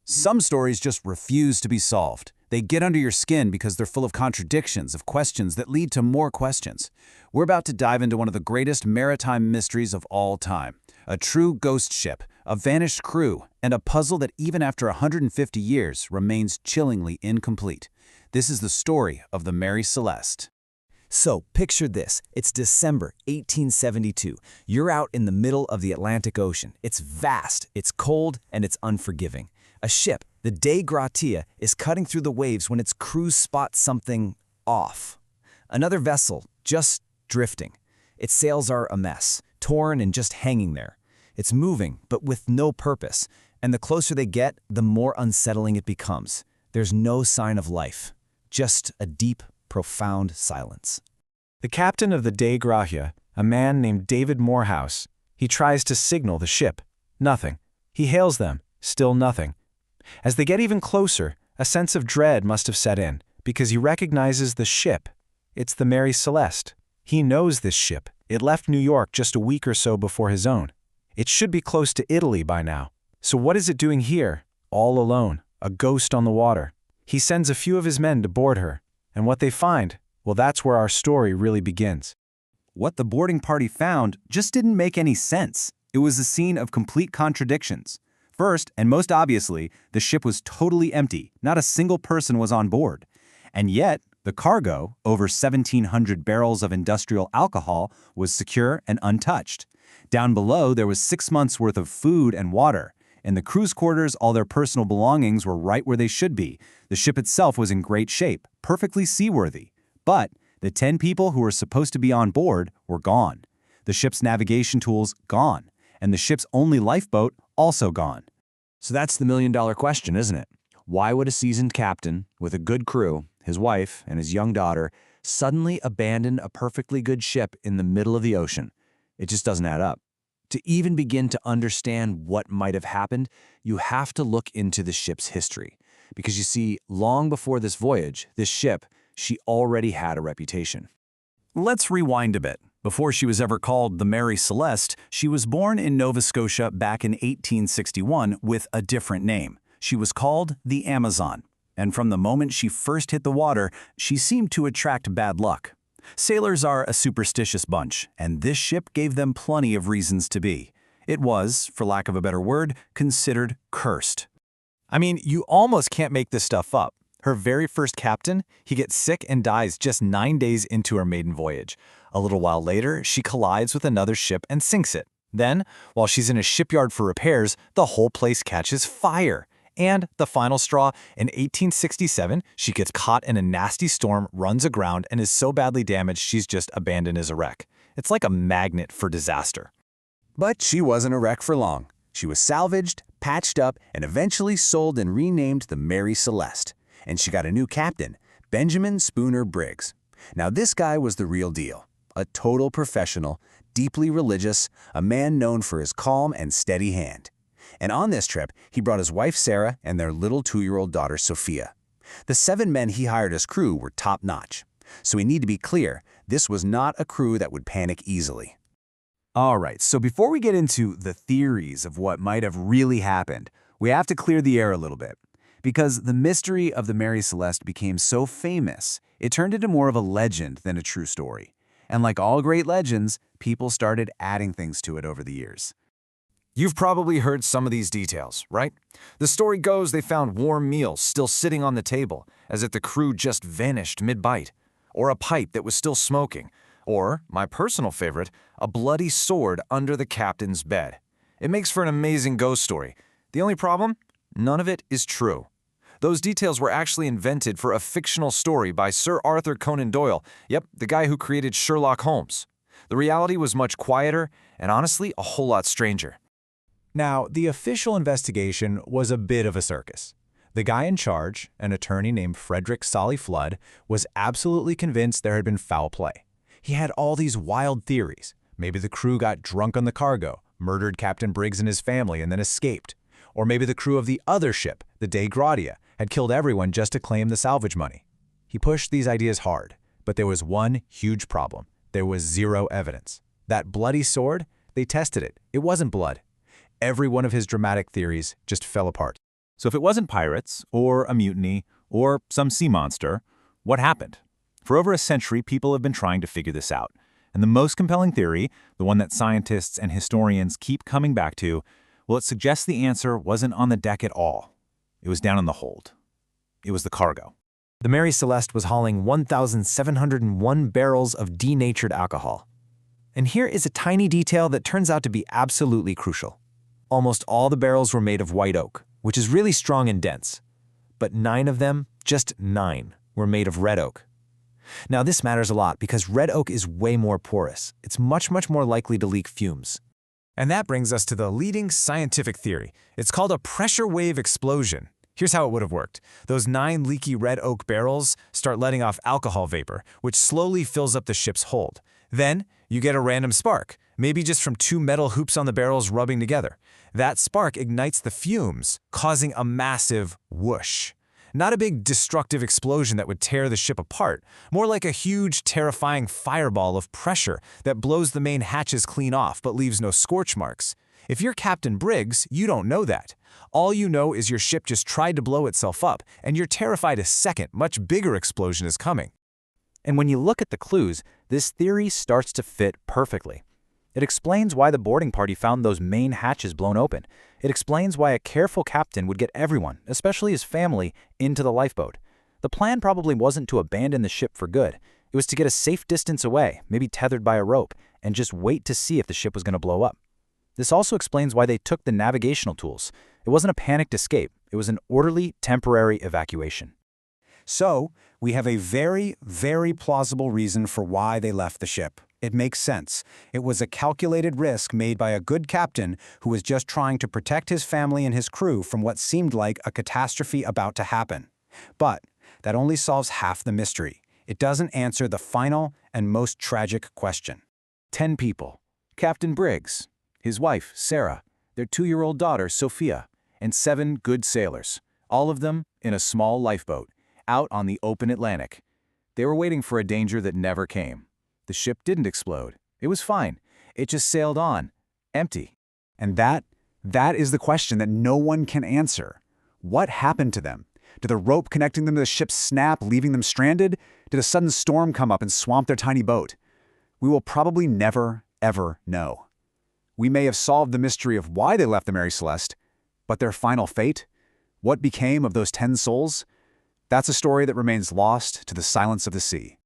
Some stories just refuse to be solved. They get under your skin because they're full of contradictions, of questions that lead to more questions. We're about to dive into one of the greatest maritime mysteries of all time. A true ghost ship, a vanished crew, and a puzzle that even after 150 years remains chillingly incomplete. This is the story of the Mary Celeste. So, picture this. It's December 1872. You're out in the middle of the Atlantic Ocean. It's vast, it's cold, and it's unforgiving. A ship, the Dei Gratia, is cutting through the waves when its crew spots something off. Another vessel, just drifting. Its sails are a mess, torn and just hanging there. It's moving, but with no purpose, and the closer they get, the more unsettling it becomes. There's no sign of life, just a deep, profound silence. The captain of the Dei Gratia, a man named David Morehouse, he tries to signal the ship. Nothing. He hails them. Still nothing. As they get even closer, a sense of dread must have set in, because he recognizes the ship. It's the Mary Celeste. He knows this ship. It left New York just a week or so before his own. It should be close to Italy by now. So what is it doing here, all alone, a ghost on the water? He sends a few of his men to board her, and what they find, well, that's where our story really begins. What the boarding party found just didn't make any sense. It was a scene of complete contradictions. First, and most obviously, the ship was totally empty. Not a single person was on board. And yet, the cargo, over 1,700 barrels of industrial alcohol, was secure and untouched. Down below, there was 6 months' worth of food and water. In the crew's quarters, all their personal belongings were right where they should be. The ship itself was in great shape, perfectly seaworthy. But the 10 people who were supposed to be on board were gone. The ship's navigation tools gone, and the ship's only lifeboat also gone. So that's the million-dollar question, isn't it? Why would a seasoned captain, with a good crew, his wife, and his young daughter, suddenly abandon a perfectly good ship in the middle of the ocean? It just doesn't add up. To even begin to understand what might have happened, you have to look into the ship's history. Because you see, long before this voyage, this ship, she already had a reputation. Let's rewind a bit. Before she was ever called the Mary Celeste, she was born in Nova Scotia back in 1861 with a different name. She was called the Amazon. And from the moment she first hit the water, she seemed to attract bad luck. Sailors are a superstitious bunch, and this ship gave them plenty of reasons to be. It was, for lack of a better word, considered cursed. I mean, you almost can't make this stuff up. Her very first captain, he gets sick and dies just 9 days into her maiden voyage. A little while later, she collides with another ship and sinks it. Then, while she's in a shipyard for repairs, the whole place catches fire. And the final straw, in 1867, she gets caught in a nasty storm, runs aground, and is so badly damaged she's just abandoned as a wreck. It's like a magnet for disaster. But she wasn't a wreck for long. She was salvaged, patched up, and eventually sold and renamed the Mary Celeste. And she got a new captain, Benjamin Spooner Briggs. Now this guy was the real deal. A total professional, deeply religious, a man known for his calm and steady hand. And on this trip, he brought his wife Sarah and their little 2-year-old daughter Sophia. The 7 men he hired as crew were top-notch. So we need to be clear, this was not a crew that would panic easily. All right, so before we get into the theories of what might have really happened, we have to clear the air a little bit. Because the mystery of the Mary Celeste became so famous, it turned into more of a legend than a true story. And like all great legends, people started adding things to it over the years. You've probably heard some of these details, right? The story goes they found warm meals still sitting on the table, as if the crew just vanished mid-bite. Or a pipe that was still smoking. Or, my personal favorite, a bloody sword under the captain's bed. It makes for an amazing ghost story. The only problem? None of it is true. Those details were actually invented for a fictional story by Sir Arthur Conan Doyle, yep, the guy who created Sherlock Holmes. The reality was much quieter and honestly a whole lot stranger. Now, the official investigation was a bit of a circus. The guy in charge, an attorney named Frederick Solly Flood, was absolutely convinced there had been foul play. He had all these wild theories. Maybe the crew got drunk on the cargo, murdered Captain Briggs and his family, and then escaped. Or maybe the crew of the other ship, the Dei Gratia, had killed everyone just to claim the salvage money. He pushed these ideas hard, but there was one huge problem. There was zero evidence. That bloody sword, they tested it. It wasn't blood. Every one of his dramatic theories just fell apart. So if it wasn't pirates, or a mutiny, or some sea monster, what happened? For over a century, people have been trying to figure this out. And the most compelling theory, the one that scientists and historians keep coming back to, well, it suggests the answer wasn't on the deck at all. It was down in the hold. It was the cargo. The Mary Celeste was hauling 1,701 barrels of denatured alcohol. And here is a tiny detail that turns out to be absolutely crucial. Almost all the barrels were made of white oak, which is really strong and dense. But 9 of them, just 9, were made of red oak. Now this matters a lot because red oak is way more porous. It's much more likely to leak fumes. And that brings us to the leading scientific theory. It's called a pressure wave explosion. Here's how it would have worked. Those 9 leaky red oak barrels start letting off alcohol vapor, which slowly fills up the ship's hold. Then, you get a random spark, maybe just from 2 metal hoops on the barrels rubbing together. That spark ignites the fumes, causing a massive whoosh. Not a big destructive explosion that would tear the ship apart, more like a huge, terrifying fireball of pressure that blows the main hatches clean off but leaves no scorch marks. If you're Captain Briggs, you don't know that. All you know is your ship just tried to blow itself up, and you're terrified a second, much bigger explosion is coming. And when you look at the clues, this theory starts to fit perfectly. It explains why the boarding party found those main hatches blown open. It explains why a careful captain would get everyone, especially his family, into the lifeboat. The plan probably wasn't to abandon the ship for good. It was to get a safe distance away, maybe tethered by a rope, and just wait to see if the ship was going to blow up. This also explains why they took the navigational tools. It wasn't a panicked escape. It was an orderly, temporary evacuation. So, we have a very, very plausible reason for why they left the ship. It makes sense. It was a calculated risk made by a good captain who was just trying to protect his family and his crew from what seemed like a catastrophe about to happen. But that only solves half the mystery. It doesn't answer the final and most tragic question. 10 people. Captain Briggs, his wife, Sarah, their 2-year-old daughter, Sophia, and 7 good sailors, all of them in a small lifeboat, out on the open Atlantic. They were waiting for a danger that never came. The ship didn't explode. It was fine. It just sailed on, empty. And that is the question that no one can answer. What happened to them? Did the rope connecting them to the ship snap, leaving them stranded? Did a sudden storm come up and swamp their tiny boat? We will probably never, ever know. We may have solved the mystery of why they left the Mary Celeste, but their final fate? What became of those 10 souls? That's a story that remains lost to the silence of the sea.